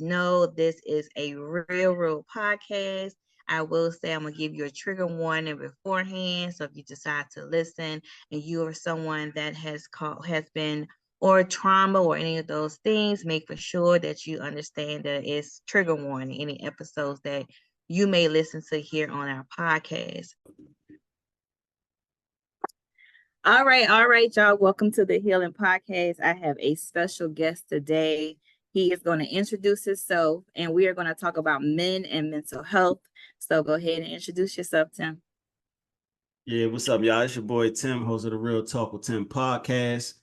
know this is a real podcast. I will say I'm gonna give you a trigger warning beforehand. So if you decide to listen and you are someone that has been or trauma or any of those things, make for sure that you understand that it's trigger warning, any episodes that you may listen to here on our podcast. All right, y'all. Welcome to the Healing Podcast. I have a special guest today. He is going to introduce himself, and we are going to talk about men and mental health. So go ahead and introduce yourself, Tim. Yeah, what's up, y'all? It's your boy Tim, host of the Real Talk with Tim podcast.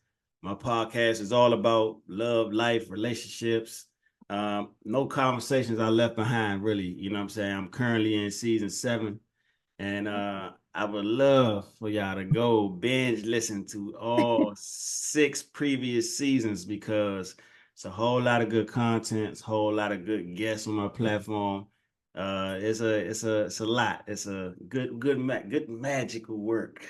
My podcast is all about love, life, relationships. No conversations I left behind, really. You know what I'm saying? I'm currently in season 7, and I would love for y'all to go binge listen to all 6 previous seasons because it's a whole lot of good content, it's a whole lot of good guests on my platform. It's a lot. It's a good magical work.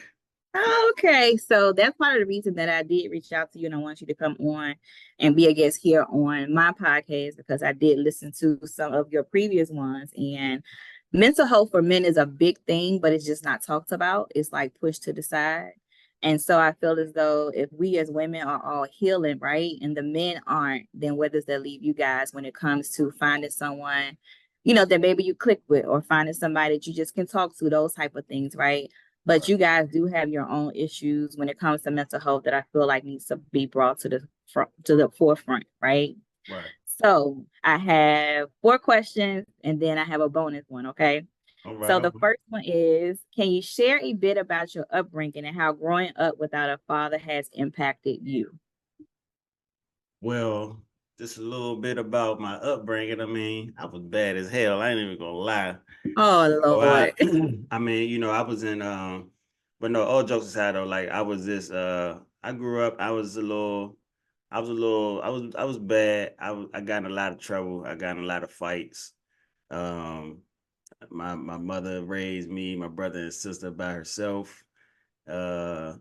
Okay, so that's part of the reason that I did reach out to you and I want you to come on and be a guest here on my podcast because I did listen to some of your previous ones. And mental health for men is a big thing, but it's just not talked about. It's like pushed to the side. And so I feel as though if we as women are all healing, right, and the men aren't, then where does that leave you guys when it comes to finding someone, that maybe you click with or finding somebody that you just can talk to, those type of things, right? But you guys do have your own issues when it comes to mental health that I feel like needs to be brought to the front, to the forefront, right? Right. So I have 4 questions and then I have a bonus one, okay? All right. So the first one is, can you share a bit about your upbringing and how growing up without a father has impacted you? Well, just a little bit about my upbringing. I mean, I was bad as hell. I ain't even gonna lie. Oh So Lord. I mean, I was in but no, all jokes aside though, like I was this I grew up, I was bad. I got in a lot of trouble. I got in a lot of fights. Um my mother raised me, my brother and sister by herself. Uh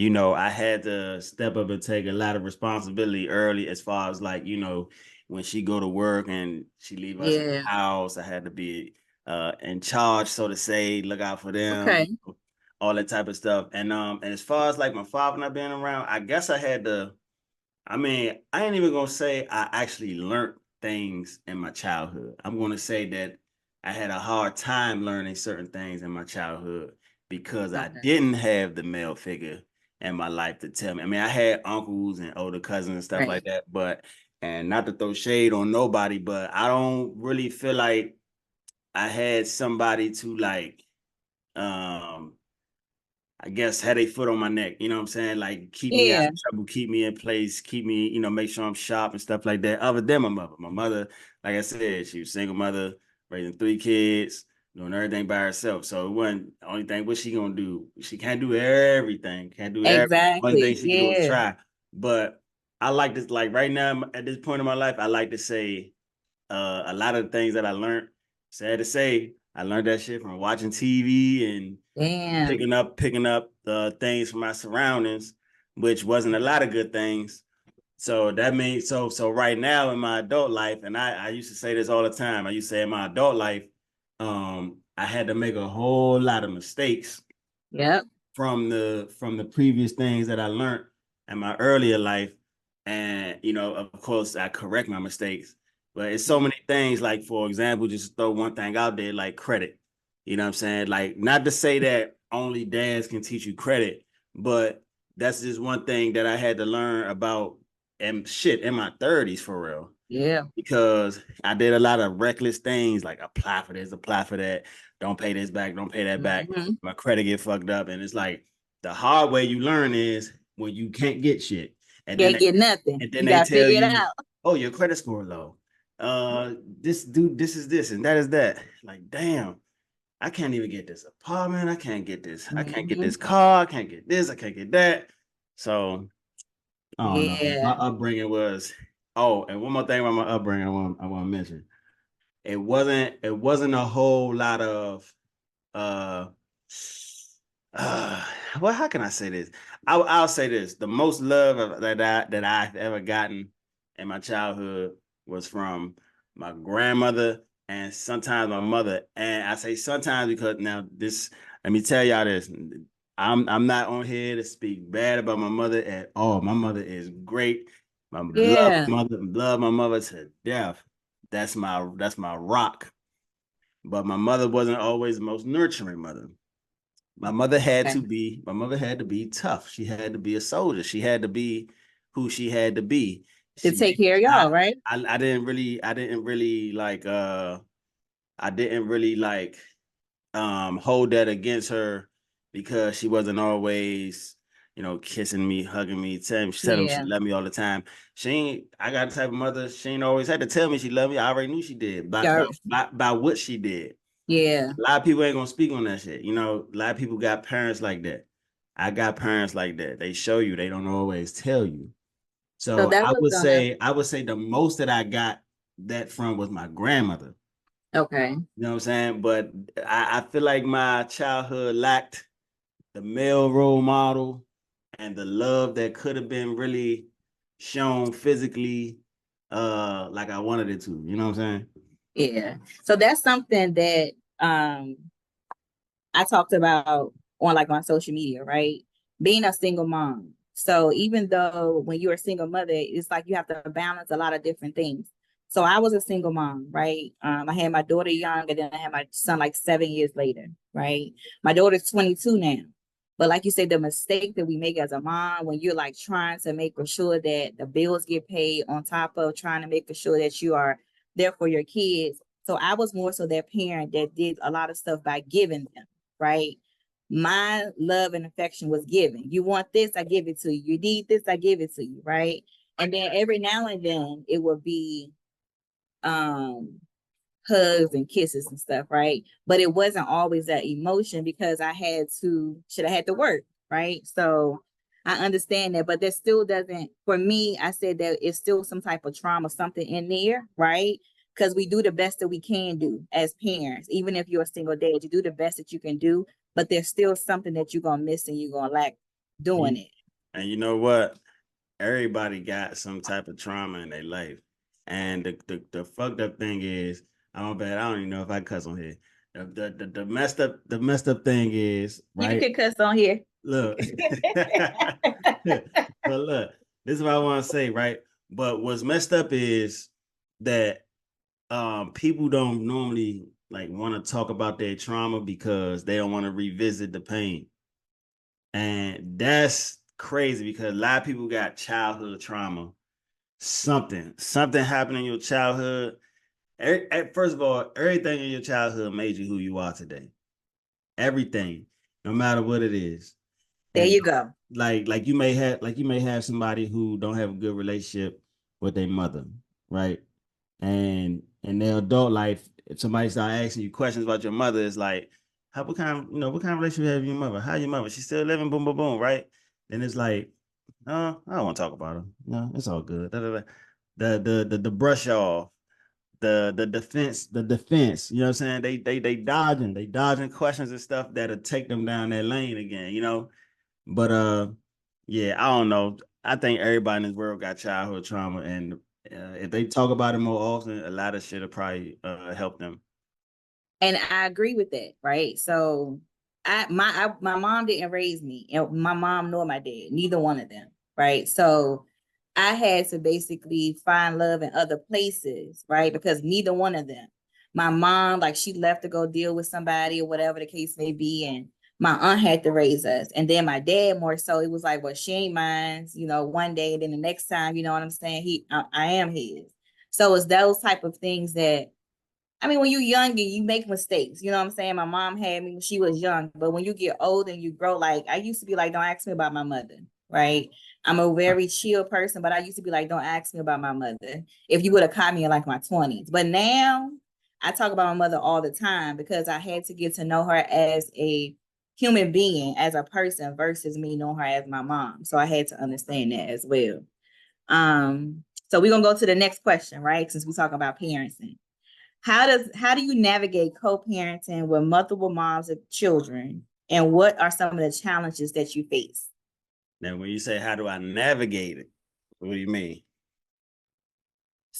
I had to step up and take a lot of responsibility early as far as like, when she go to work and she leave us in the Yeah. house, I had to be in charge, so to say, look out for them, Okay. all that type of stuff. And as far as like my father not being around, I guess I mean, I ain't even gonna say I actually learned things in my childhood. I'm gonna say that I had a hard time learning certain things in my childhood because I Okay. didn't have the male figure in my life to tell me. I mean, I had uncles and older cousins and stuff like Right. that, and not to throw shade on nobody, but I don't really feel like I had somebody to like um I guess had a foot on my neck, you know what I'm saying? Like keep me out Yeah. of trouble, keep me in place, keep me, make sure I'm sharp and stuff like that. Other than my mother. My mother, like I said, she was a single mother, raising 3 kids, doing everything by herself. So it wasn't the only thing, what she gonna do? She can't do everything. Can't do everything. Only thing Exactly. she can do is Yeah. try. But I like this, like right now, at this point in my life, I like to say a lot of the things that I learned, sad to say, I learned that shit from watching TV and Damn. picking up the things from my surroundings, which wasn't a lot of good things. So that means so right now in my adult life, and I used to say this all the time. I used to say in my adult life, I had to make a whole lot of mistakes Yep. from the previous things that I learned in my earlier life. And of course I correct my mistakes. But it's so many things, like for example, just throw one thing out there, like credit. You know what I'm saying? Like, not to say that only dads can teach you credit, but that's just one thing that I had to learn about and shit in my 30s for real. Yeah. Because I did a lot of reckless things, like apply for this, apply for that, don't pay this back, don't pay that back. Mm-hmm. My credit get fucked up. And it's like the hard way you learn is when you can't get shit. And then Can't they, get nothing. and then You they gotta tell figure it you, out. oh, your credit score low. This is this and that is that. Like, damn, I can't even get this apartment. I can't get Mm-hmm. this car. I can't get this. I can't get that. So I don't know. My Yeah. upbringing was, oh, and one more thing about my upbringing I want to mention. It wasn't a whole lot of uh uh well, how can I say this? I'll say this. The most love that I've ever gotten in my childhood was from my grandmother, and sometimes my mother. And I say sometimes because now this, let me tell y'all this. I'm not on here to speak bad about my mother at all. My mother is great. I Yeah. love my mother to death. That's my rock. But my mother wasn't always the most nurturing mother. Okay. My mother had to be tough. She had to be a soldier. She had to be who she had to be. To She take did care of not, y'all, right? I didn't really like hold that against her because she wasn't always, kissing me, hugging me, telling me she Yeah. loved me all the time. I got the type of mother, she ain't always had to tell me she loved me. I already knew she did Yeah. by what she did. Yeah. A lot of people ain't gonna speak on that shit. A lot of people got parents like that. I got parents like that. They show you, they don't always tell you. So So that was gonna I would say the most that I got that from was my grandmother. okay. You know what I'm saying? But I feel like my childhood lacked the male role model and the love that could have been really shown physically, like I wanted it to. You know what I'm saying? Yeah. So that's something that I talked about on social media, right? Being a single mom. So even though when you're a single mother, it's like you have to balance a lot of different things. So I was a single mom, right? I had my daughter young, and then I had my son like 7 years later, right? My daughter's 22 now. But like you said, the mistake that we make as a mom when you're like trying to make sure that the bills get paid on top of trying to make sure that you are there for your kids. So I was more so that parent that did a lot of stuff by giving them, right? My love and affection was given. You want this, I give it to you. You need this, I give it to you, right? And then every now and then it would be um hugs and kisses and stuff, right? But it wasn't always that emotion because should have had to work, right? So I understand that, but that still doesn't, for me, I said that it's still some type of trauma, something in there, right? Because we do the best that we can do as parents, even if you're a single dad, you do the best that you can do, but there's still something that you're gonna miss and you're gonna lack doing You- it. And you know what? Everybody got some type of trauma in their life. And the fucked up thing is, I'm bad. I don't even know if I cuss on here. The messed up thing is, You right? can cuss on here. Look, but look, this is what I want to say, right? But what's messed up is that people don't normally like want to talk about their trauma because they don't want to revisit the pain. And that's crazy because a lot of people got childhood trauma. Something happened in your childhood. First of all, everything in your childhood made you who you are today. Everything, no matter what it is. There And you go. you may have somebody who don't have a good relationship with their mother, right? And in their adult life, if somebody start asking you questions about your mother, it's like, what kind of relationship you have with your mother? How your mother? She's still living, boom, boom, boom, right? Then it's like, no, I don't want to talk about her. No, it's all good. Da, da, da. The brush off, the defense. You know what I'm saying? They dodging questions and stuff that'll take them down that lane again. But yeah, I don't know. I think everybody in this world got childhood trauma, and if they talk about it more often, a lot of shit will probably help them. And I agree with that, right? So my mom didn't raise me, and my mom nor my dad, neither one of them, right? So I had to basically find love in other places, right? Because neither one of them. My mom, like she left to go deal with somebody or whatever the case may be, and my aunt had to raise us. And then my dad more so, it was like, well, she ain't mine, one day, and then the next time, you know what I'm saying? I am his. So it's those type of things that I mean, when you're young and you make mistakes, you know what I'm saying? My mom had me when she was young, but when you get old and you grow, like I used to be like, don't ask me about my mother, right? I'm a very chill person, but I used to be like, don't ask me about my mother. If you would have caught me in like my 20s. But now I talk about my mother all the time because I had to get to know her as a human being, as a person versus me knowing her as my mom. So I had to understand that as well. So we're gonna go to the next question, right? Since we're talking about parenting. How do you navigate co-parenting with multiple moms of children, and what are some of the challenges that you face? Now, when you say how do I navigate it, what do you mean?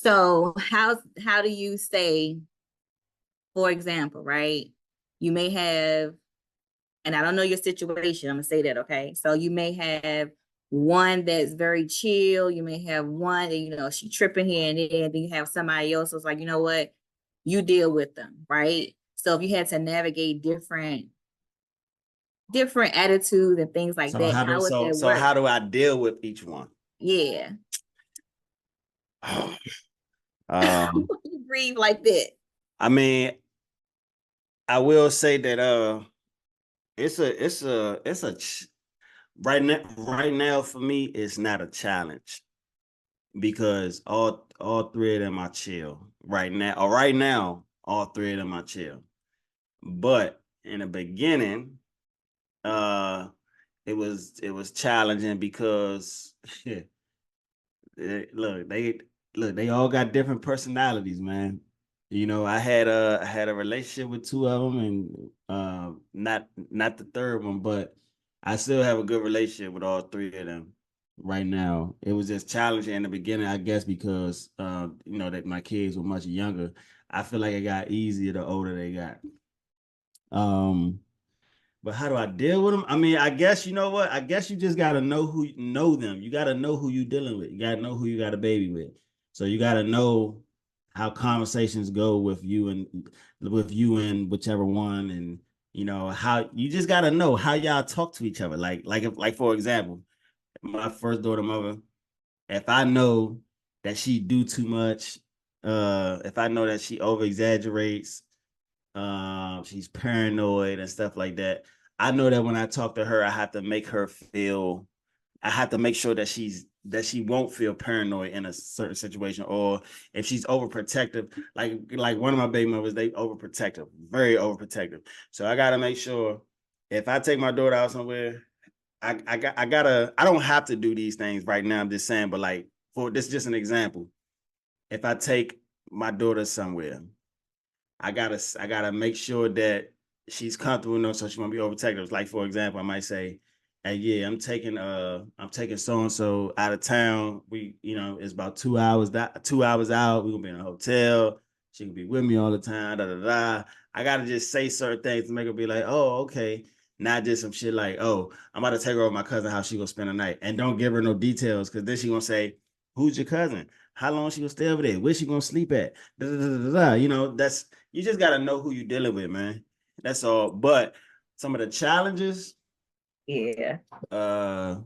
So how do you say, for example, right? You may have, and I don't know your situation, I'm gonna say that, okay? So you may have one that's very chill, you may have one that, you know, she tripping here and there, then you have somebody else who's like, you know what, you deal with them, right? So if you had to navigate different attitudes and things like So that, how do how would so that so work? how do I deal with each one? Yeah. Um, You breathe like that. I mean, I will say that it's a right now for me it's not a challenge because all three of them are chill right now. Or right now, all three of them are chill. But in the beginning, uh, it was challenging because look, they all got different personalities, man. You know, I had a relationship with two of them, and not the third one, but I still have a good relationship with all three of them right now. It was just challenging in the beginning, I guess, because that my kids were much younger. I feel like it got easier the older they got. Um, but how do I deal with them? I mean, I guess you know what? I guess you just gotta know them. You gotta know who you dealing with. You gotta know who you got a baby with. So you gotta know how conversations go with you and whichever one, and how you just gotta know how y'all talk to each other. Like for example, my first daughter mother. If I know that she do too much, if I know that she over exaggerates, she's paranoid and stuff like that. I know that when I talk to her, I have to make sure that she won't feel paranoid in a certain situation, or if she's overprotective, like one of my baby mothers, they overprotective, very overprotective. So I gotta make sure if I take my daughter out somewhere, I don't have to do these things right now. I'm just saying, but like for this, is just an example. If I take my daughter somewhere, I gotta make sure that she's comfortable enough so she won't be overprotective. Like for example, I might say, "Hey, yeah, I'm taking so and so out of town. It's about 2 hours 2 hours out. We're gonna be in a hotel. She can be with me all the time. Da da da." I gotta just say certain things to make her be like, "Oh, okay." Not just some shit like, "Oh, I'm about to take her over my cousin house. She gonna spend the night," and don't give her no details because then she gonna say, "Who's your cousin? How long she gonna stay over there? Where she gonna sleep at?" Da, da, da, da, da. That's you just got to know who you're dealing with, man. That's all. But some of the challenges, Yeah. uh,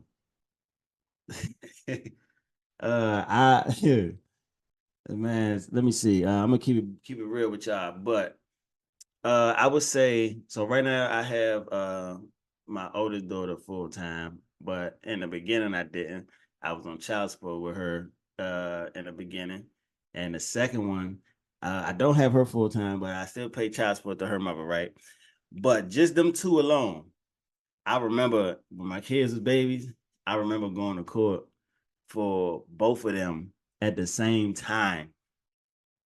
I man, let me see. I'm gonna keep it real with y'all, but I would say so. Right now, I have my oldest daughter full time, but in the beginning, I didn't. I was on child support with her in the beginning, and the second one, I don't have her full time, but I still pay child support to her mother, right? But just them two alone, I remember when my kids was babies, I remember going to court for both of them at the same time.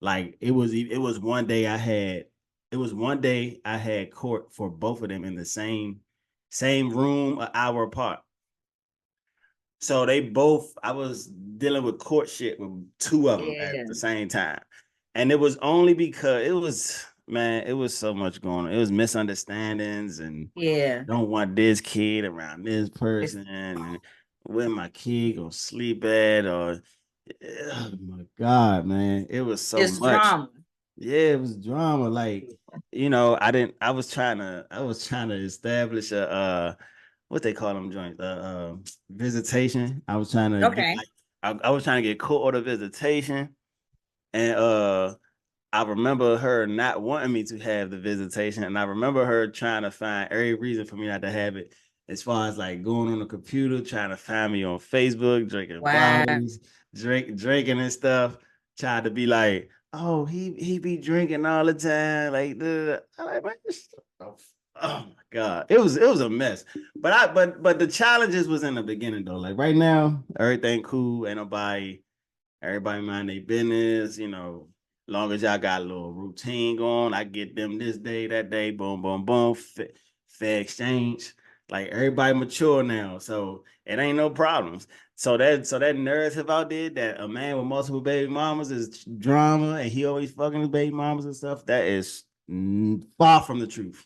Like it was one day I had court for both of them in the same room, an hour apart. So I was dealing with court shit with two of them at Yeah. the same time. And it was only because it was so much going on. It was misunderstandings and Yeah. don't want this kid around this It's person and where my kid gonna sleep at or oh my God, man. It was so it's much. drama. Yeah, it was drama. Like, I was trying to establish a what they call them joints, visitation. I was trying to get Okay. like I was trying to get court order visitation. And I remember her not wanting me to have the visitation, and I remember her trying to find every reason for me not to have it. As far as like going on the computer, trying to find me on Facebook, drinking Wow. bottles, drinking and stuff. Tried to be like, oh, he be drinking all the time, like the. I'm like, man, oh, oh my God, it was a mess. But the challenges was in the beginning though. Like right now, everything cool. Ain't nobody. Everybody mind their business, long as y'all got a little routine going, I get them this day, that day, boom, boom, boom, fair exchange. Like everybody mature now, so it ain't no problems. So that narrative out there that a man with multiple baby mamas is drama and he always fucking his baby mamas and stuff, that is far from the truth.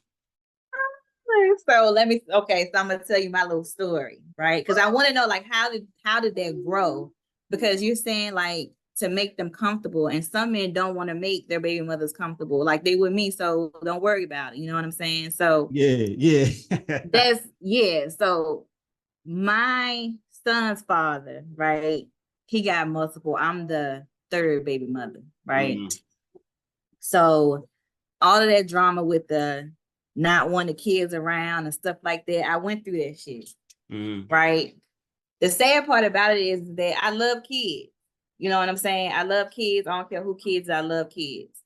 So okay, so I'm gonna tell you my little story, right? Because I want to know like how did that grow? Because you're saying like to make them comfortable, and some men don't want to make their baby mothers comfortable, like they with me. So don't worry about it. You know what I'm saying? So Yeah. yeah. So my son's father, right? He got multiple. I'm the third baby mother, right? Mm-hmm. So all of that drama with the not wanting the kids around and stuff like that, I went through that shit, Mm-hmm. right? The sad part about it is that I love kids. You know what I'm saying? I love kids. I don't care who kids, I love kids.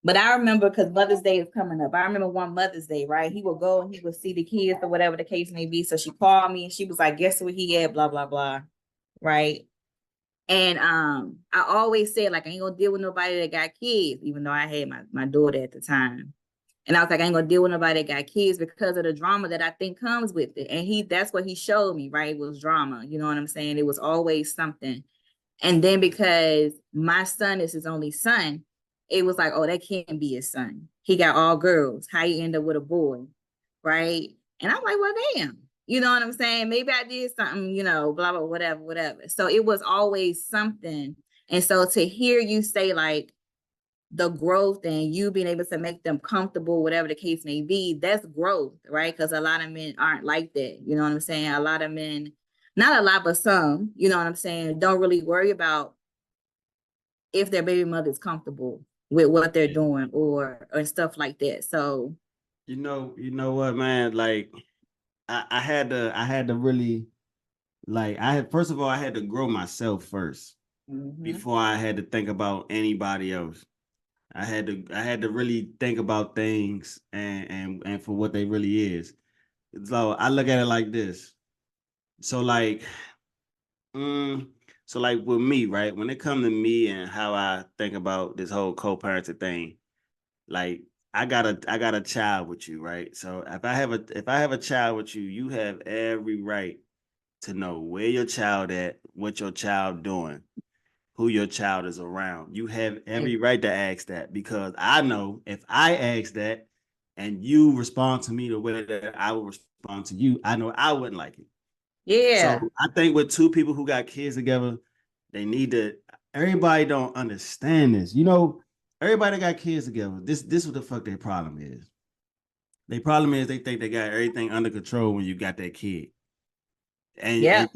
But I remember because Mother's Day is coming up. I remember one Mother's Day, right? He would go and he would see the kids or whatever the case may be. So she called me and she was like, guess where he at? Blah, blah, blah. Right. And I always said, like, I ain't gonna deal with nobody that got kids, even though I had my daughter at the time. And I was like, I ain't gonna deal with nobody that got kids because of the drama that I think comes with it. And that's what he showed me, right? It was drama. You know what I'm saying? It was always something. And then because my son is his only son, it was like, oh, that can't be his son. He got all girls. How you end up with a boy, right? And I'm like, well, damn. You know what I'm saying? Maybe I did something, blah, blah, whatever, whatever. So it was always something. And so to hear you say like the growth and you being able to make them comfortable, whatever the case may be, that's growth, right? Because a lot of men aren't like that. You know what I'm saying? A lot of men, not a lot, but some, you know what I'm saying, don't really worry about if their baby mother is comfortable with what they're doing or stuff like that. So You know what, man? Like I had to really like first of all I had to grow myself first before I had to think about anybody else. I had to really think about things and for what they really is. So I look at it like this. So like mm, so like with me, right? When it comes to me and how I think about this whole co-parenting thing, like I got a child with you, right? So if I have a child with you, you have every right to know where your child at, what your child doing, who your child is around. You have every right to ask that because I know if I ask that and you respond to me the way that I would respond to you, I know I wouldn't like it. So yeah, I think with two people who got kids together, they need to. Everybody don't understand this. Everybody got kids together. This what the fuck their problem is. Their problem is they think they got everything under control when you got that kid. And yeah,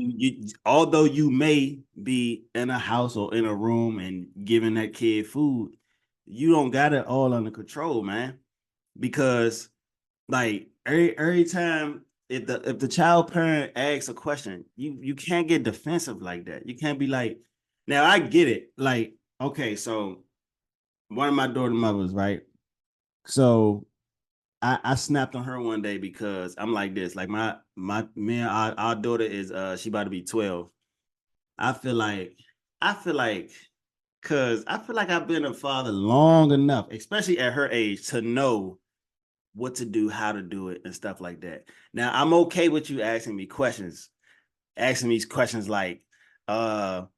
although you may be in a house or in a room and giving that kid food, you don't got it all under control, man. Because like every time if the child parent asks a question, you can't get defensive like that. You can't be like, now I get it. Like, okay, so one of my daughter mothers, right? So I snapped on her one day because I'm like this. Like my me and our daughter is she about to be 12. I feel like I feel like cause I feel like I've been a father long enough, especially at her age, to know what to do, how to do it, and stuff like that. Now I'm okay with you asking me questions like, where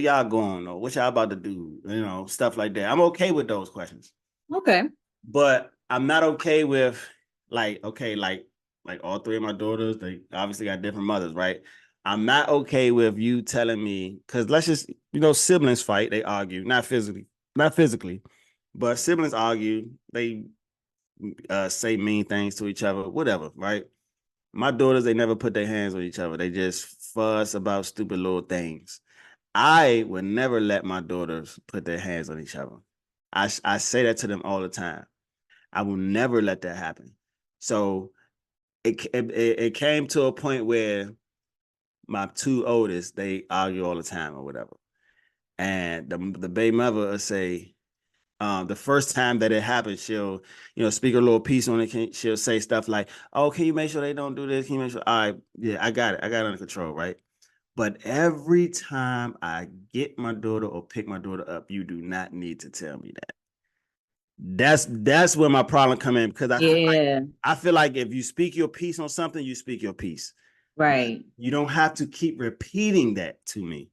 y'all going or what y'all about to do, stuff like that. I'm okay with those questions. okay, But I'm not okay with okay, like all three of my daughters, they obviously got different mothers, right? I'm not okay with you telling me because let's just siblings fight, they argue, not physically, but siblings argue, they say mean things to each other, whatever, right? My daughters, they never put their hands on each other. They just fuss about stupid little things. I would never let my daughters put their hands on each other. I say that to them all the time. I will never let that happen. So it came to a point where my two oldest, they argue all the time or whatever. And the baby mother will say, the first time that it happened, she'll, speak a little piece on it. She'll say stuff like, "Oh, can you make sure they don't do this? Can you make sure?" All right, yeah, I got it. I got it under control, right? But every time I get my daughter or pick my daughter up, you do not need to tell me that That's where my problem come in, because Yeah, I feel like if you speak your piece on something, you speak your piece. right. You don't have to keep repeating that to me.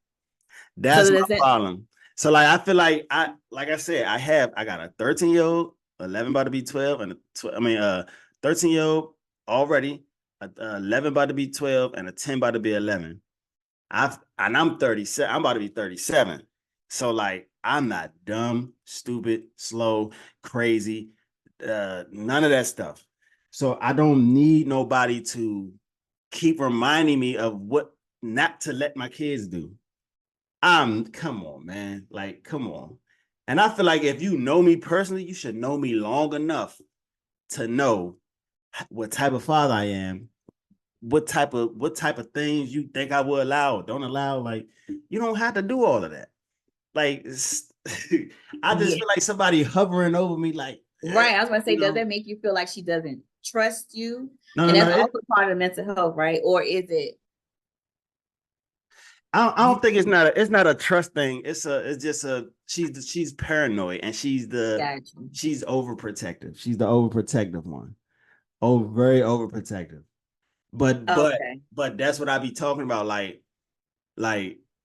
So That's my does that, problem. So like I feel like I said, I got a 13-year-old, 11 about to be 12, and 13-year-old already, 11 about to be 12, and a 10 about to be 11. I'm 37. I'm about to be 37. So like I'm not dumb, stupid, slow, crazy, none of that stuff. So I don't need nobody to keep reminding me of what not to let my kids do. Come on, man. Like, come on. And I feel like if you know me personally, you should know me long enough to know what type of father I am, what type of things you think I will allow or don't allow. Like, you don't have to do all of that. Like, I just yeah, feel like somebody hovering over me, like, right. I was gonna say, you does know, that make you feel like she doesn't trust you? no, no, And no. that's also part of mental health, right? Or is it I you don't think it's not a trust thing. It's just she's paranoid, and got you? she's overprotective. She's the overprotective one. Oh, very overprotective. But but Okay. but that's what I be talking about. Like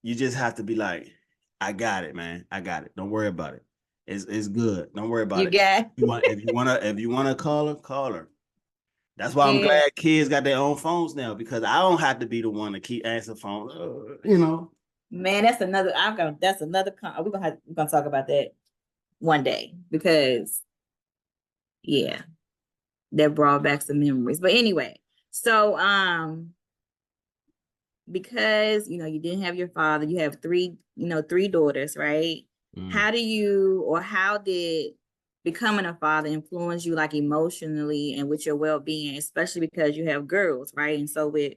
you just have to be like, I got it, man. I got it. Don't worry about it. It's good. Don't worry about You it. got If you wanna call her, call her. That's why I'm yeah. glad kids got their own phones now, because I don't have to be the one to keep answering phones. You know. Man, that's another that's another we're gonna talk about that one day because yeah, that brought back some memories. But anyway, so because you didn't have your father, you have three daughters, right? Mm. How do you or how did becoming a father influence you like emotionally and with your well-being, especially because you have girls, right? And so with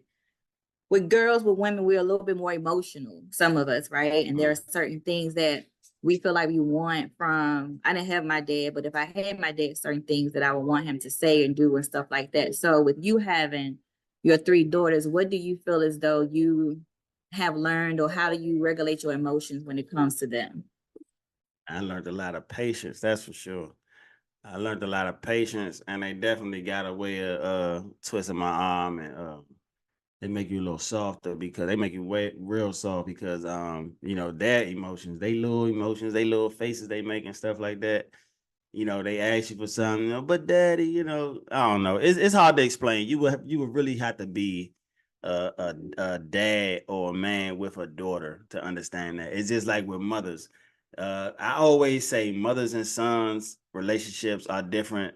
girls, with women, we're a little bit more emotional, some of us, right? And there are Mm. certain things that we feel like we want from, I didn't have my dad, but if I had my dad, certain things that I would want him to say and do and stuff like that. So with you having your three daughters, what do you feel as though you have learned, or how do you regulate your emotions when it comes to them? I learned a lot of patience, that's for sure. I learned a lot of patience, and they definitely got a way of twisting my arm, and they make you a little softer, because they make you way real soft, because their emotions, they little faces they make and stuff like that. They ask you for something, but daddy, I don't know. It's hard to explain. You would really have to be a dad or a man with a daughter to understand that. It's just like with mothers. I always say mothers and sons relationships are different,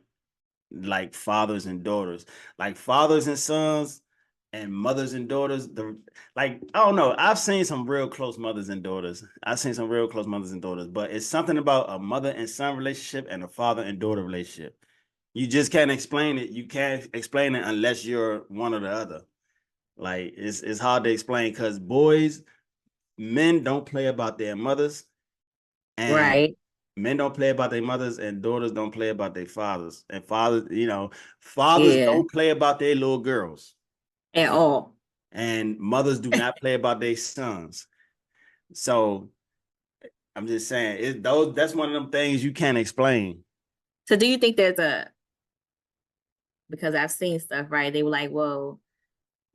like fathers and daughters. Like fathers and sons and mothers and daughters, like I don't know. I've seen some real close mothers and daughters. I've seen some real close mothers and daughters, but it's something about a mother and son relationship and a father and daughter relationship. You just can't explain it. You can't explain it unless you're one or the other. Like it's hard to explain, because men don't play about their mothers, and Right. men don't play about their mothers, and daughters don't play about their fathers. And fathers Yeah. don't play about their little girls, At all. and mothers do not play about their sons. So I'm just saying, that's one of them things you can't explain. So do you think there's because I've seen stuff, right? They were like, well,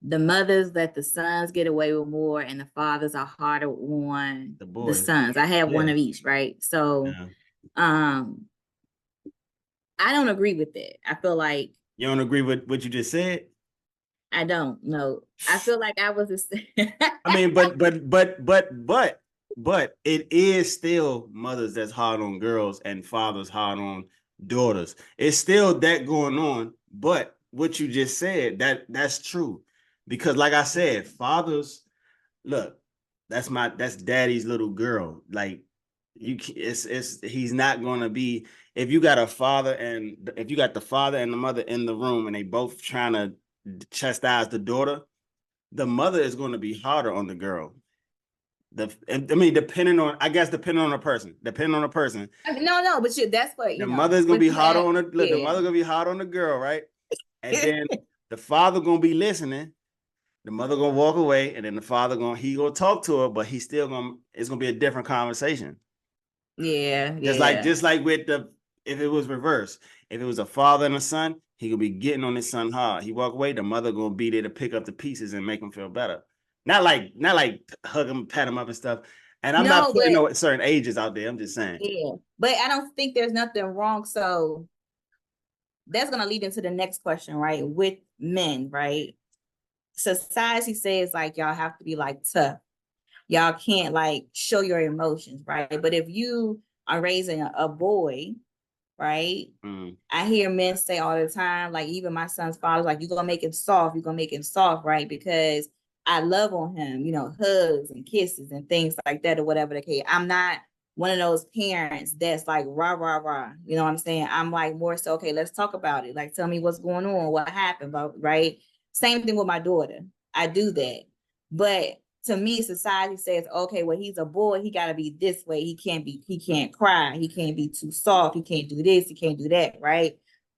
the mothers let the sons get away with more and the fathers are harder on The the boys. sons. I have one Yeah. of each, right? So Yeah. um I don't agree with that. I feel like You don't agree with what you just said? I don't know. I feel like I was I mean, but it is still mothers that's hard on girls and fathers hard on daughters. It's still that going on. But what you just said, that's true. Because like I said, fathers, look, that's daddy's little girl. Like it's he's not gonna be, if you got the father and the mother in the room and they both trying to chastise the daughter, the mother is going to be harder on the girl. Depending on the person. I mean, no, but that's what, The mother is gonna with be harder that, on the yeah. mother gonna be harder on the girl, right? And then the father gonna be listening. The mother gonna walk away, and then the father gonna talk to her, but it's gonna be a different conversation. Yeah, Just like yeah. with the if it was reversed, if it was a father and a son, he could be getting on his son hard. He walk away, the mother gonna be there to pick up the pieces and make him feel better. Not like hug him, pat him up and stuff. And I'm not No, putting but no certain ages out there. I'm just saying. yeah, but I don't think there's nothing wrong. So that's gonna lead into the next question, right? With men, right? Society says like y'all have to be like tough. Y'all can't like show your emotions, right? But if you are raising a boy, right? Mm. I hear men say all the time, like even my son's father's like, you're gonna make him soft, you're gonna make him soft, right? Because I love on him, you know, hugs and kisses and things like that, or whatever the case. I'm not one of those parents that's like rah, rah, rah. You know what I'm saying? I'm like more so, okay, let's talk about it. Like, tell me what's going on, what happened, but right. Same thing with my daughter. I do that. But to me, society says, okay, well, he's a boy, he gotta be this way. He can't cry, he can't be too soft, he can't do this, he can't do that, right?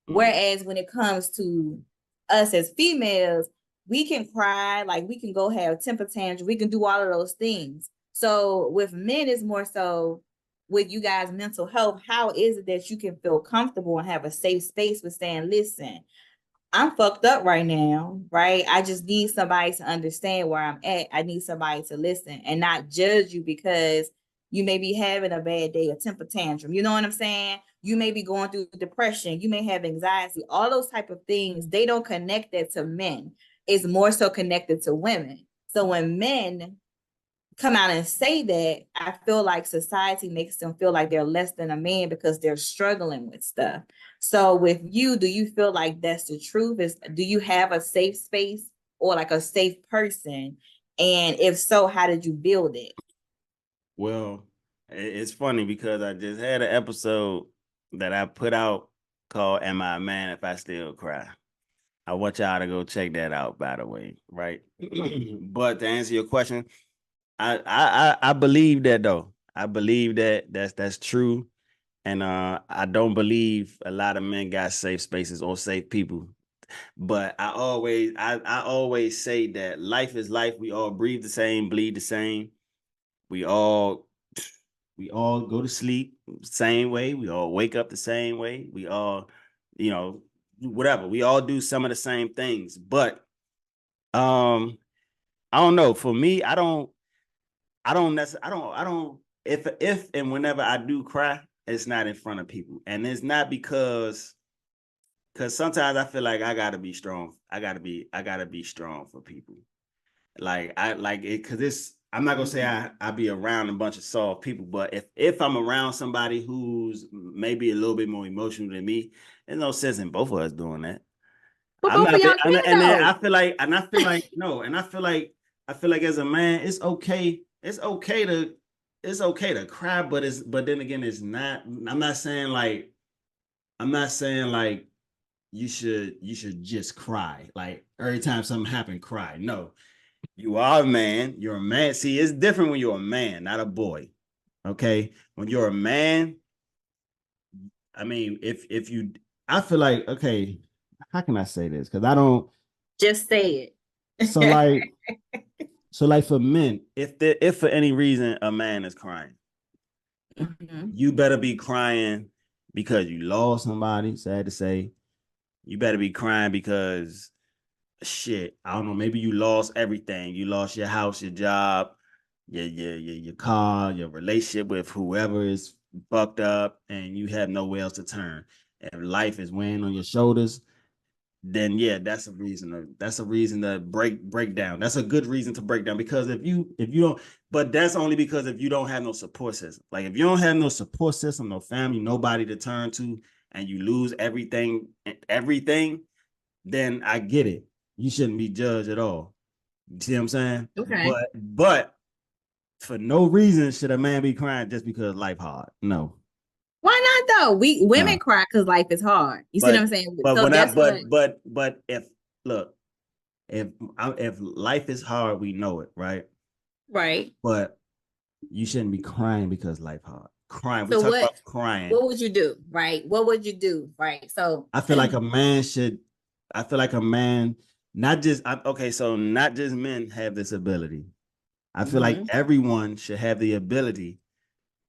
Mm. Whereas when it comes to us as females, we can cry, like we can go have temper tantrum, we can do all of those things. So with men, it's more so with you guys' mental health. How is it that you can feel comfortable and have a safe space with saying, listen, I'm fucked up right now, right? I just need somebody to understand where I'm at. I need somebody to listen and not judge you because you may be having a bad day, a temper tantrum. You know what I'm saying? You may be going through depression. You may have anxiety. All those type of things, they don't connect that to men. It's more so connected to women. So when men come out and say that, I feel like society makes them feel like they're less than a man because they're struggling with stuff. So with you, do you feel like that's the truth? Do you have a safe space or like a safe person? And if so, how did you build it? Well, it's funny because I just had an episode that I put out called "Am I a Man If I Still Cry?" I want y'all to go check that out, by the way, right? But to answer your question, I believe that though. I believe that that's true. And I don't believe a lot of men got safe spaces or safe people. But I always say that life is life. We all breathe the same, bleed the same. We all we all go to sleep same way. We all wake up the same way. We all, you know, whatever. We all do some of the same things. But I don't know. For me, I don't necessarily I don't if and whenever I do cry, it's not in front of people. And it's not because sometimes I feel like I gotta be strong. I gotta be strong for people. Like I like it because it's I'm not gonna say I be around a bunch of soft people, but if I'm around somebody who's maybe a little bit more emotional than me, there's no sense in both of us doing that. But I'm both of not, y'all and can then though. I feel like no, and I feel like as a man, it's okay to cry, but then again, it's not. I'm not saying like you should just cry like every time something happen, cry. No, you are a man. You're a man. See, it's different when you're a man, not a boy. Okay, when you're a man, I mean, if you, I feel like okay, how can I say this? Because I don't. Just say So it. like So like for men, if for any reason a man is crying, Mhm. you better be crying because you lost somebody, sad to say. You better be crying because shit, I don't know, maybe you lost everything. You lost your house, your job, your car, your relationship with whoever is fucked up, and you have nowhere else to turn. And life is weighing on your shoulders, then yeah, that's a reason to break down. That's a good reason to break down because if you don't, but that's only because if you don't have no support system. Like if you don't have no support system, no family, nobody to turn to, and you lose everything, then I get it. You shouldn't be judged at all. You see what I'm saying? Okay. But for no reason should a man be crying just because life hard. No, Why not though? We women no. cry because life is hard. You see what I'm But saying? but So when I that's what. but if look if life is hard, we know it, right? Right. But you shouldn't be crying because life hard. Crying. We So talk what? about crying. What would you do? Right. What would you do? Right. So. I feel like a man should. I feel like a man, not just okay. So not just men have this ability. I feel like Mhm. everyone should have the ability.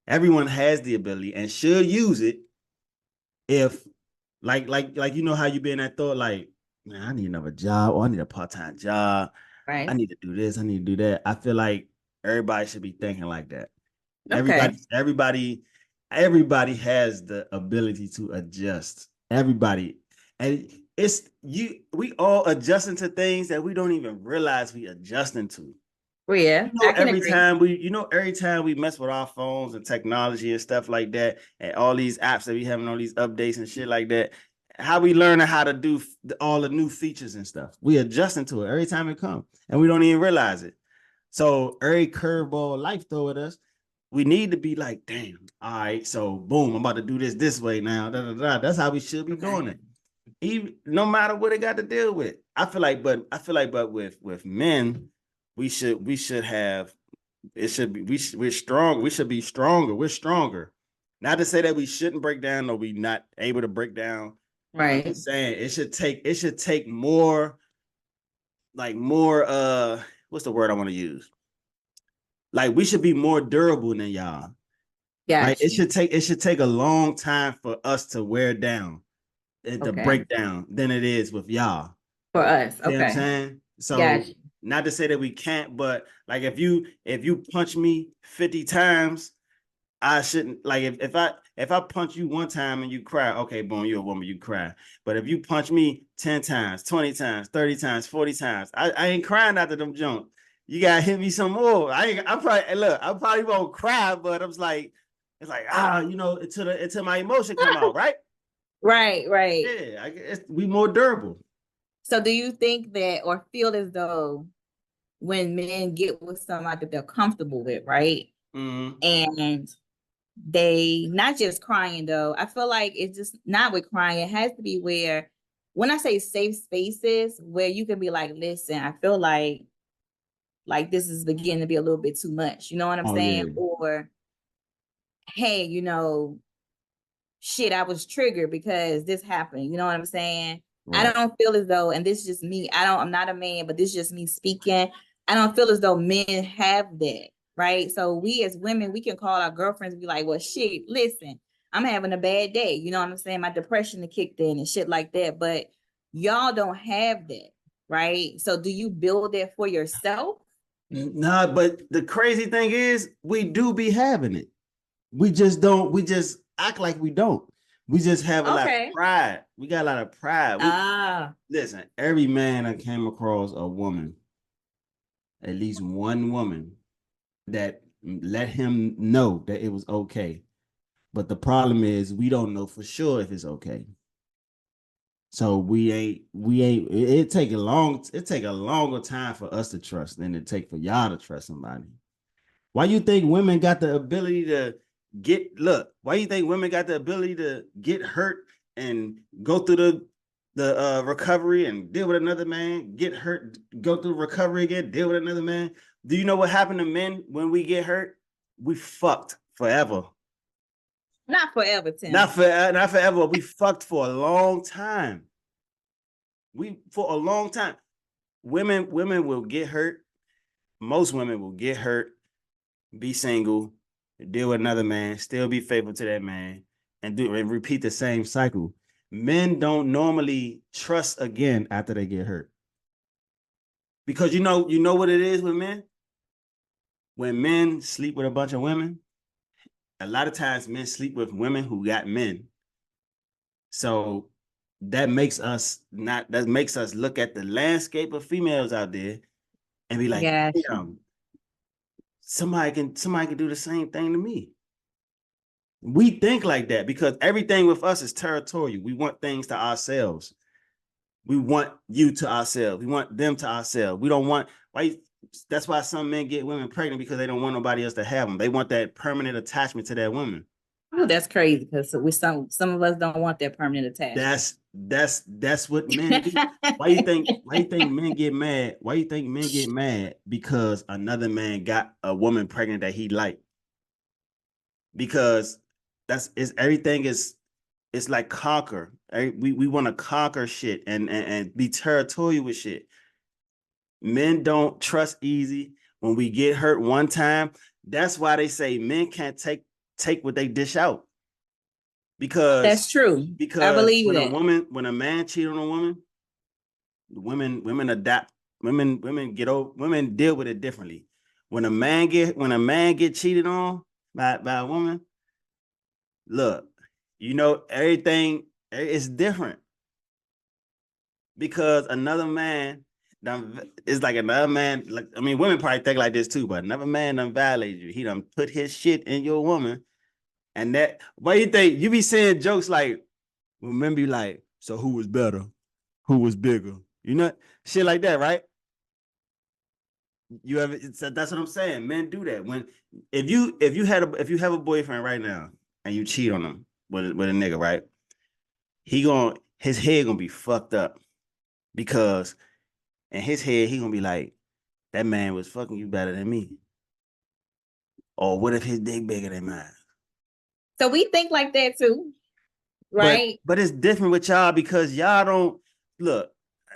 Everyone has the ability and should use it if like you know how you be in that thought, like, man, I need another job, or I need a part-time job, I Right. need to do this, I need to do that. I feel like everybody should be thinking like that. Okay. Everybody has the ability to adjust. Everybody. And we all adjusting to things that we don't even realize we adjusting to. Well, yeah, I can agree. Every time we mess with our phones and technology and stuff like that, and all these apps that we having, all these updates and shit like that, how we learning how to do all the new features and stuff. We adjusting to it every time it comes, and we don't even realize it. So every curveball life throw at us, we need to be like, damn, all right, so boom, I'm about to do this way now. Da, da, da. That's how we should be doing it. Even no matter what it got to deal with. But with men, we should have it should be we're strong. We should be stronger. We're stronger. Not to say that we shouldn't break down or we not able to break down. I'm Right. just saying it should take more, like more what's the word I want to use? Like we should be more durable than y'all. Like Got you. it should take a long time for us to wear down and to Okay. break down than it is with y'all. For us. See what I'm Okay. saying? Got So you. not to say that we can't, but like if you punch me 50 times, I shouldn't like if I punch you one time and you cry, okay, boom, you're a woman, you cry. But if you punch me 10 times, 20 times, 30 times, 40 times, I ain't crying after them jump. You gotta hit me some more. I probably won't cry, but I'm like, it's like until my emotion come out, right? Right, right. Yeah, I guess we more durable. So do you think that or feel as though when men get with somebody that they're comfortable with, right? Mm-hmm. And they not just crying though. I feel like it's just not with crying. It has to be where when I say safe spaces where you can be like, listen, I feel like this is beginning to be a little bit too much. You know what I'm Oh saying? yeah. Or hey, shit, I was triggered because this happened. You know what I'm saying? I Right. don't feel as though, and this is just me, I'm not a man, but this is just me speaking. I don't feel as though men have that, right? So we as women, we can call our girlfriends and be like, well, shit, listen, I'm having a bad day. You know what I'm saying? My depression kicked in and shit like that. But y'all don't have that, right? So do you build that for yourself? Nah, but the crazy thing is we do be having it. We just act like we don't. We just have a lot of Okay. pride. We got a lot of pride. We Ah, listen, every man I came across a woman, at least one woman, that let him know that it was okay. But the problem is we don't know for sure if it's okay. So it take a longer time for us to trust than it take for y'all to trust somebody. Why you think women got the ability to why you think women got the ability to get hurt and go through the recovery and deal with another man, get hurt, go through recovery again, deal with another man? Do you know what happened to men when we get hurt? We fucked forever. not forever, Tim. Not forever. We fucked for a long time. We for a long time. Women will get hurt. Most women will get hurt, be single, deal with another man, still be faithful to that man, and repeat the same cycle. Men don't normally trust again after they get hurt. Because you know what it is with men? When men sleep with a bunch of women, a lot of times men sleep with women who got men. So that makes us look at the landscape of females out there and be like, Got you. damn, somebody can do the same thing to me. We think like that because everything with us is territorial. We want things to ourselves. We want you to ourselves. We want them to ourselves. We don't want why. That's why some men get women pregnant because they don't want nobody else to have them. They want that permanent attachment to that woman. Oh, that's crazy because we some of us don't want that permanent attachment. That's what men do. Why you think men get mad? Why you think men get mad because another man got a woman pregnant that he liked? Because everything is it's like conquer. We want to conquer shit and be territorial with shit. Men don't trust easy. When we get hurt one time, that's why they say men can't take what they dish out. because That's true. I believe that. when a man cheat on a woman, women adapt. Women deal with it differently. When a man get cheated on by a woman, look, everything is different because another man it's like another man. Like, I mean, women probably think like this too, but another man done violated you. He done put his shit in your woman, and that. What do you think? You be saying jokes like, remember, like, so who was better? Who was bigger? Shit like that, right? You ever? That's what I'm saying. Men do that. When if you have a boyfriend right now and you cheat on him with a nigga, right? His head gonna be fucked up because in his head he gonna be like, that man was fucking you better than me. Or what if his dick bigger than mine? So we think like that too, right? But it's different with y'all because y'all don't look.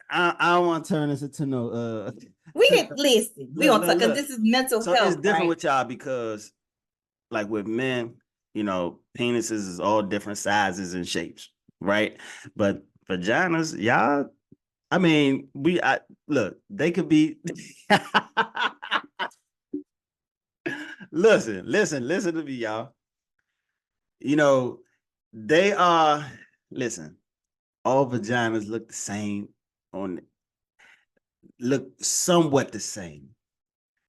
I don't want to turn this into no We didn't listen. We look, gonna talk look, because look. this is mental So it's health, different right? with y'all because like with men, penises is all different sizes and shapes, right? But vaginas, y'all, I mean, look, they could be listen to me, y'all. You know, they are listen, all vaginas look the same on look somewhat the same.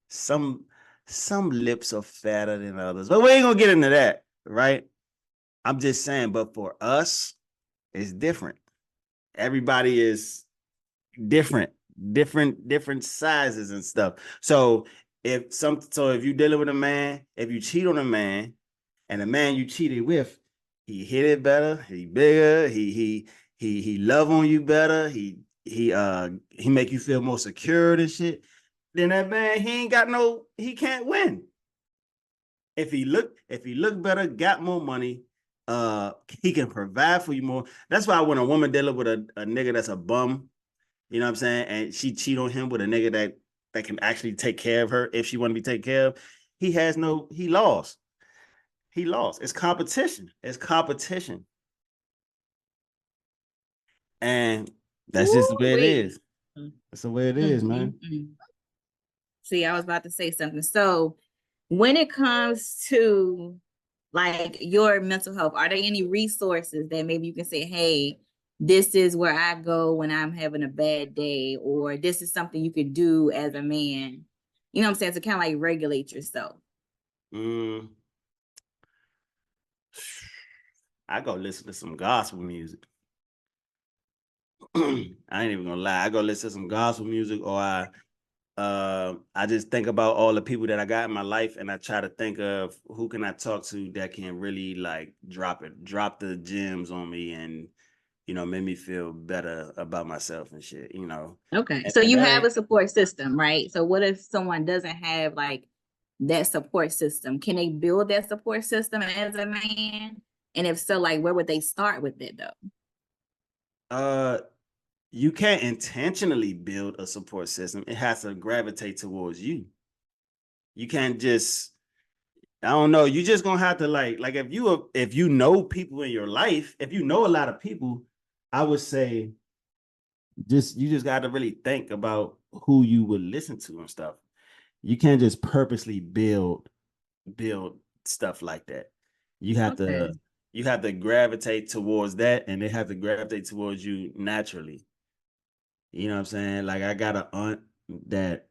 Some some lips are fatter than others, but we ain't gonna get into that, right? I'm just saying, but for us, it's different. Everybody is different, different sizes and stuff. So if you dealing with a man, if you cheat on a man, and the man you cheated with, he hit it better, he bigger, he love on you better, he make you feel more secure and shit. Then that man, he can't win. If he look better, got more money, he can provide for you more. That's why when a woman dealing with a nigga that's a bum, you know what I'm saying, and she cheat on him with a nigga that can actually take care of her if she want to be taken care of, he lost. He lost. It's competition. It's competition. And that's just the way it Woo-wee. is. That's the way it is, man. Mm-mm-mm. See, I was about to say something. So when it comes to like your mental health, are there any resources that maybe you can say, hey, this is where I go when I'm having a bad day, or this is something you could do as a man? You know what I'm saying? To kind of like regulate yourself. Mm, I go listen to some gospel music. I ain't even gonna lie. I go listen to some gospel music, or I just think about all the people that I got in my life, and I try to think of who can I talk to that can really like drop the gems on me, and make me feel better about myself and shit. Okay. And, So and you that have ain't a support system, right? So what if someone doesn't have like that support system? Can they build that support system as a man? And if so, like where would they start with it though? uh you can't intentionally build a support system. It has to gravitate towards you. You can't just I don't know. You just gonna have to like if you know people in your life, if you know a lot of people, I would say you just got to really think about who you would listen to and stuff. You can't just purposely build stuff like that. You have Okay. to you have to gravitate towards that, and they have to gravitate towards you naturally. You know what I'm saying? Like I got an aunt that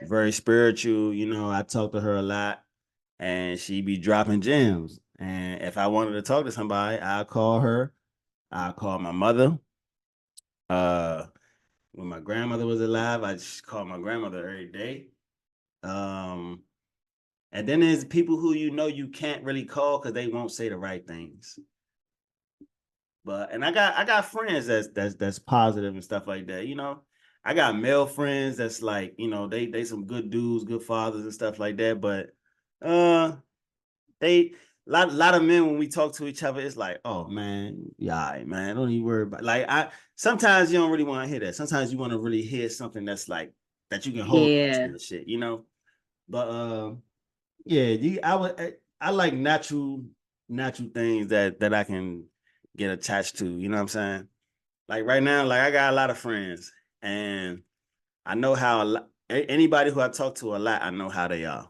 very spiritual. I talk to her a lot, and she be dropping gems. And if I wanted to talk to somebody, I'll call her. I'll call my mother. Uh, when my grandmother was alive, I just called my grandmother every day. Um, and then there's people who you can't really call because they won't say the right things. And I got friends that's positive and stuff like that. I got male friends that's like, they some good dudes, good fathers and stuff like that. But they lot of men when we talk to each other, it's like, oh man, yeah, all right, man, don't even worry about like I sometimes you don't really want to hear that. Sometimes you want to really hear something that's like that you can hold on to Yeah. and shit. But yeah, I like natural. natural things that I can get attached to. You know what I'm saying? Like right now, like I got a lot of friends, and I know how anybody who I talk to a lot, I know how they are,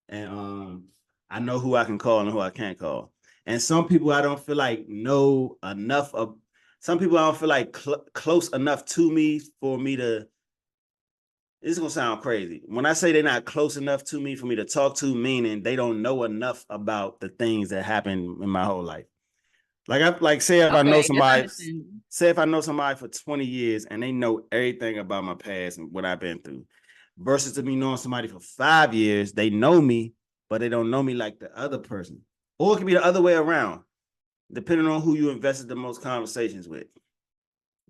and I know who I can call and who I can't call. And some people I don't feel like know enough of. Some people I don't feel like close enough to me for me to. This is gonna sound crazy. When I say they're not close enough to me for me to talk to, meaning they don't know enough about the things that happened in my whole life. Like say if I know Okay, that's somebody, understandable. say if I know somebody for 20 years and they know everything about my past and what I've been through, versus to me knowing somebody for 5 years, they know me, but they don't know me like the other person. Or it could be the other way around, depending on who you invested the most conversations with.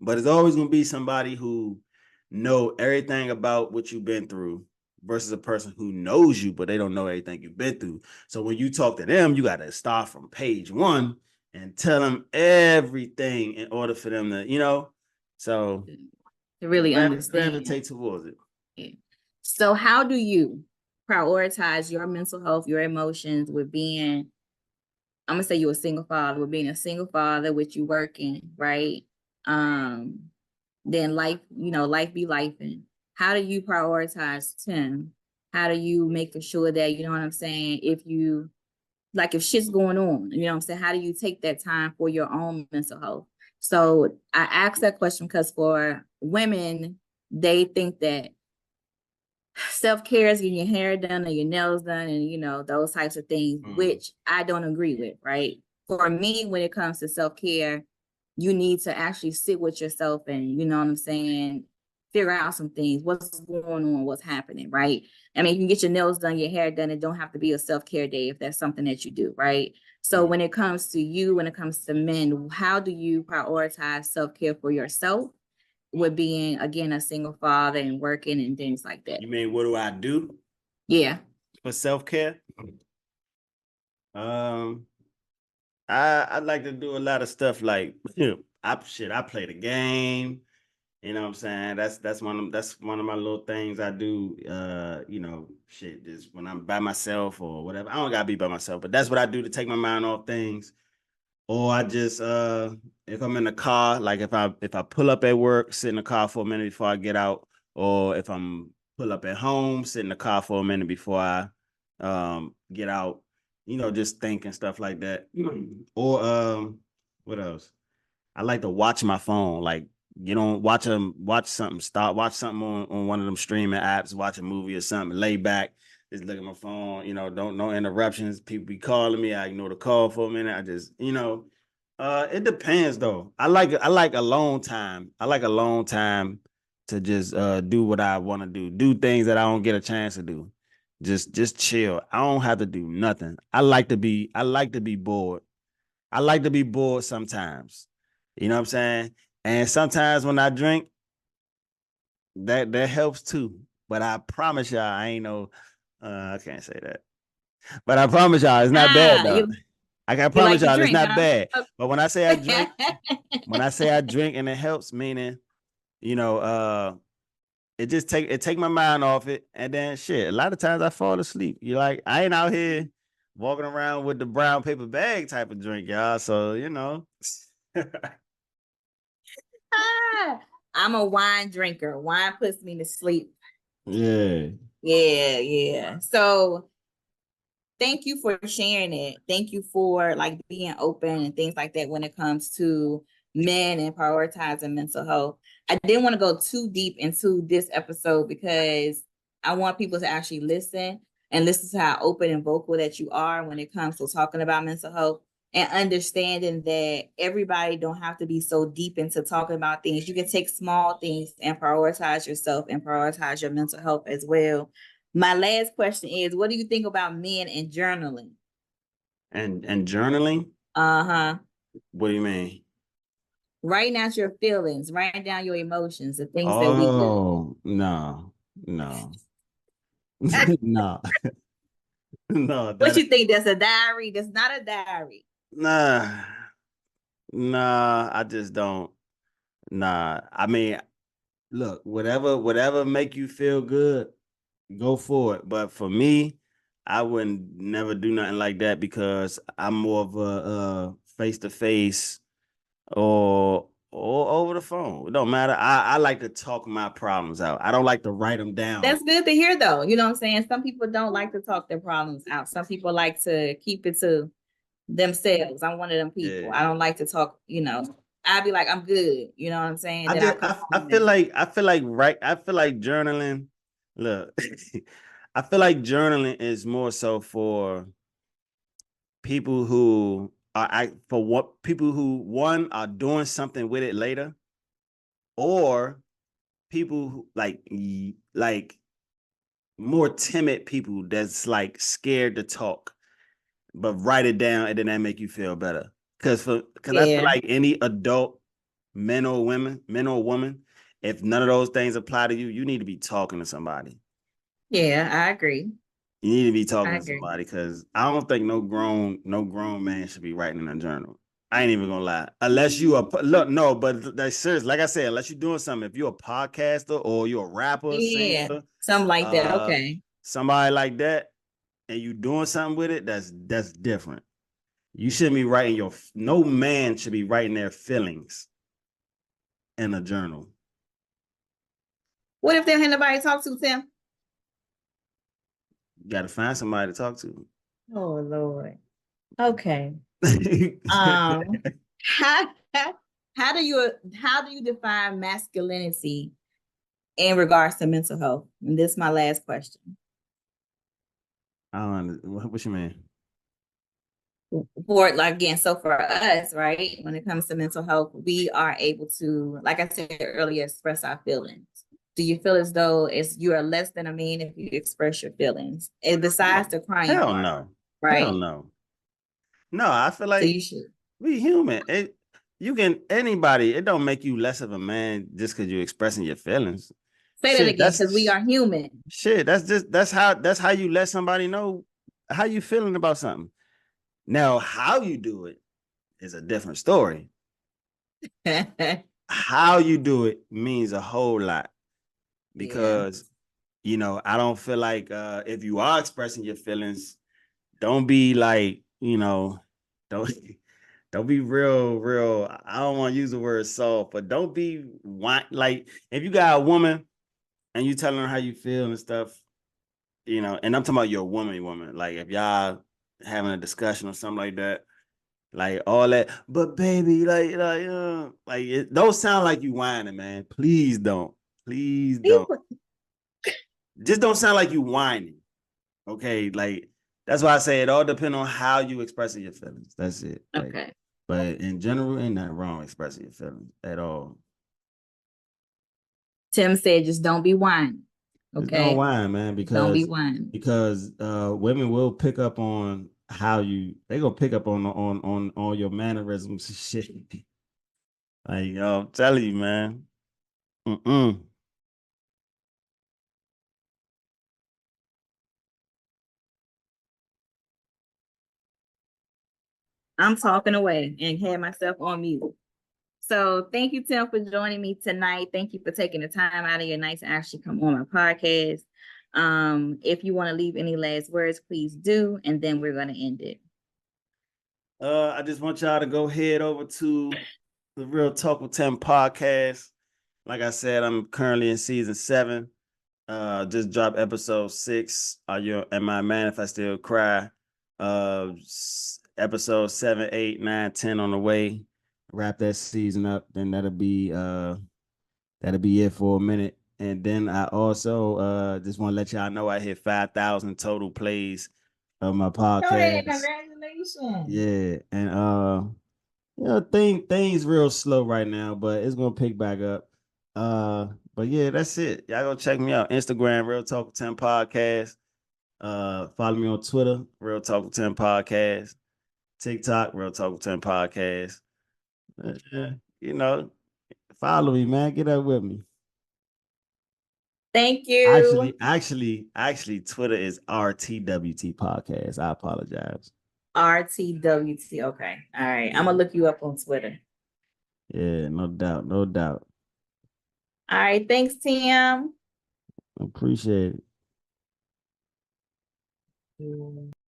But it's always gonna be somebody who know everything about what you've been through versus a person who knows you, but they don't know everything you've been through. So when you talk to them, you got to start from page one and tell them everything in order for them to, so To really understand. gravitate towards it. Yeah. So how do you prioritize your mental health, your emotions with being, I'm gonna say you're a single father, with being a single father, with you working, right? Um, then life, life be lifing. How do you prioritize Tim? How do you make for sure that, you know what I'm saying, if shit's going on, you know what I'm saying, how do you take that time for your own mental health? So I ask that question because for women, they think that self-care is getting your hair done or your nails done and those types of things, which I don't agree with, right? For me, when it comes to self-care, you need to actually sit with yourself and, you know what I'm saying, figure out some things, what's going on, what's happening, right? I mean, you can get your nails done, your hair done. It don't have to be a self-care day if that's something that you do, right? So when it comes to you, when it comes to men, how do you prioritize self-care for yourself with being, again, a single father and working and things like that? You mean, what do I do? Yeah. For self-care? I like to do a lot of stuff like I play the game. You know what I'm saying? That's one of my little things I do. Just when I'm by myself or whatever. I don't gotta be by myself, but that's what I do to take my mind off things. Or I just if I'm in the car, like if I pull up at work, sit in the car for a minute before I get out, or if I'm pull up at home, sit in the car for a minute before I get out, just think and stuff like that. Or what else? I like to watch my phone, like watch something, watch something on one of them streaming apps, watch a movie or something, lay back, just look at my phone, don't no interruptions. People be calling me, I ignore the call for a minute. I just, it depends though. I like alone time. I like alone time to just do what I want to do things that I don't get a chance to do. Just chill. I don't have to do nothing. I like to be bored. I like to be bored sometimes. You know what I'm saying? And sometimes when I drink, that helps too. But I promise y'all, I ain't no I can't say that. But I promise y'all, it's not bad though. You, I can you promise like to y'all it's drink, not huh? bad. But when I say I drink, Okay. and it helps, meaning, you know, it just take my mind off it. And then shit, a lot of times I fall asleep. You like, I ain't out here walking around with the brown paper bag type of drink, y'all. So, I'm a wine drinker. Wine puts me to sleep. Yeah. Yeah. So thank you for sharing it. Thank you for being open and things like that when it comes to men and prioritizing mental health. I didn't want to go too deep into this episode because I want people to actually listen and listen to how open and vocal that you are when it comes to talking about mental health and understanding that everybody don't have to be so deep into talking about things. You can take small things and prioritize yourself and prioritize your mental health as well. My last question is, what do you think about men and journaling? And journaling? Uh-huh. What do you mean? Writing out your feelings, writing down your emotions, the things that we do. Oh, no, no, no, no, What you think? That's a diary? That's not a diary. nah, nah, I just don't. Nah, I mean, look, whatever make you feel good, go for it. But for me, I wouldn't never do nothing like that because I'm more of a face to face or over the phone. It don't matter. I like to talk my problems out. I don't like to write them down. That's good to hear, though. You know what I'm saying? Some people don't like to talk their problems out. Some people like to keep it to themselves. I'm one of them people. I Yeah. don't like to talk, I'd be like, I'm good. You know what I'm saying? I Then I just come I home feel and like I feel like journaling. Look, I feel like journaling is more so for people who are for what people who one are doing something with it later, or people who like more timid people that's like scared to talk, but write it down and then that make you feel better. Because I feel yeah, like any adult, men or woman, if none of those things apply to you, you need to be talking to somebody. yeah, I agree. You need to be I talking to agree. somebody because I don't think no grown man should be writing in a journal. I ain't even gonna lie. Unless you are look, no, but that's serious. Like I said, unless you're doing something, if you're a podcaster or you're a rapper, Yeah, singer, something like that. uh, Okay. somebody like that, and you doing something with it, that's different. You shouldn't be writing no man should be writing their feelings in a journal. What if there ain't nobody to talk to, Tim? You got to find somebody to talk to. Oh Lord. Okay. Um, how how do you define masculinity in regards to mental health? And this is my last question. I don't. What you mean? For like again, so for us, right, when it comes to mental health, we are able to, like I said earlier, express our feelings. Do you feel as though you are less than a man if you express your feelings? And besides No. the crying Hell part, no. Hell right? no. No, I feel So like you should we human. You can anybody. It don't make you less of a man just because you're expressing your feelings. say that Shit, again because we are human. that's how you let somebody know how you feeling about something. Now, how you do it is a different story. How you do it means a whole lot Yeah. because I don't feel like if you are expressing your feelings, don't be like, don't don't be real. I don't want to use the word soft, but don't be like if you got a woman and you telling her how you feel and stuff, and I'm talking about your woman. Like if y'all having a discussion or something like that, like all that, but baby, it don't sound like you whining, man. Please don't. Please don't. People, Just don't sound like you whining. Okay, like that's why I say it all depends on how you expressing your feelings. That's it. Like, okay. but in general, ain't nothing wrong expressing your feelings at all. Tim said, just don't be whining. Just don't Okay. whine, man, Don't be whining. because women will pick up on how they gonna pick up on your mannerisms and shit. Like I'm telling you, man. Mm-mm. I'm talking away and had myself on mute. So thank you, Tim, for joining me tonight. Thank you for taking the time out of your night to actually come on my podcast. If you want to leave any last words, please do, and then we're going to end it. I just want y'all to go head over to the Real Talk with Tim podcast. Like I said, I'm currently in season 7. Just dropped episode 6. Am I man if I still cry? Episode 7, 8, 9, 10 on the way. Wrap that season up. Then that'll be it for a minute. And then I also just want to let y'all know I hit 5,000 total plays of my Go ahead, podcast. congratulations. Yeah, and things real slow right now, but it's gonna pick back up. But yeah, that's it. Y'all go check me out. Instagram, Real Talk with 10 Podcast. Follow me on Twitter, Real Talk with 10 Podcast. TikTok, Real Talk with 10 Podcast. Uh, you know, follow me, man. Get up with me. Thank you. Actually, Twitter is RTWT Podcast. I apologize. RTWT. Okay. All right. I'm Yeah, going to look you up on Twitter. yeah, no doubt, no doubt. All right. Thanks, Tim. Appreciate it. you.